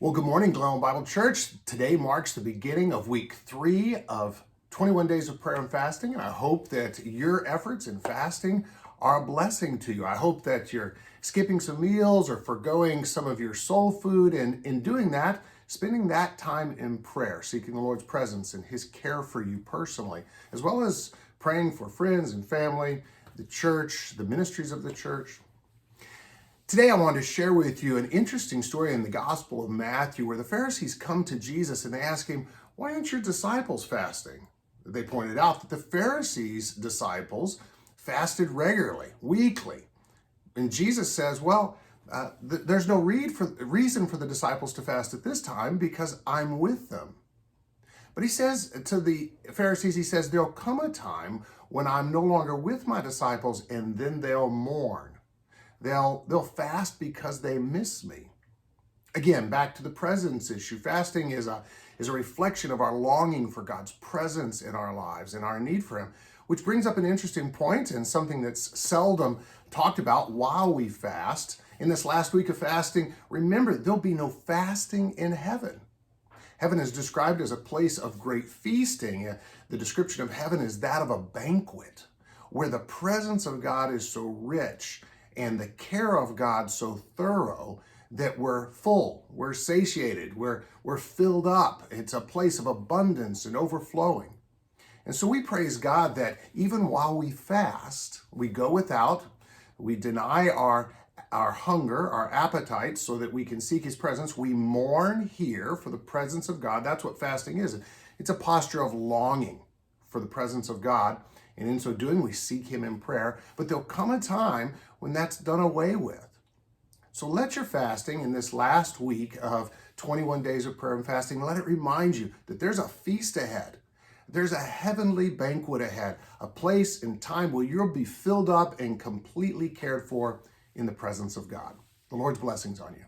Well, good morning, Glen Bible Church. Today marks the beginning of week 3 of 21 days of prayer and fasting, and I hope that your efforts in fasting are a blessing to you. I hope that you're skipping some meals or forgoing some of your soul food, and in doing that, spending that time in prayer, seeking the Lord's presence and His care for you personally, as well as praying for friends and family, the church, the ministries of the church. Today, I want to share with you an interesting story in the Gospel of Matthew where the Pharisees come to Jesus and they ask him, "Why aren't your disciples fasting?" They pointed out that the Pharisees' disciples fasted regularly, weekly. And Jesus says, there's no reason for the disciples to fast at this time because I'm with them. But he says to the Pharisees, he says, there'll come a time when I'm no longer with my disciples and then they'll mourn. They'll fast because they miss me. Again, back to the presence issue. Fasting is a reflection of our longing for God's presence in our lives and our need for Him, which brings up an interesting point and something that's seldom talked about while we fast. In this last week of fasting, remember, there'll be no fasting in heaven. Heaven is described as a place of great feasting. The description of heaven is that of a banquet, where the presence of God is so rich and the care of God so thorough that we're full, we're satiated, we're filled up. It's a place of abundance and overflowing. And so we praise God that even while we fast, we go without, we deny our hunger, our appetite, so that we can seek His presence. We mourn here for the presence of God. That's what fasting is. It's a posture of longing for the presence of God. And in so doing, we seek Him in prayer. But there'll come a time when that's done away with. So let your fasting in this last week of 21 days of prayer and fasting, let it remind you that there's a feast ahead. There's a heavenly banquet ahead, a place and time where you'll be filled up and completely cared for in the presence of God. The Lord's blessings on you.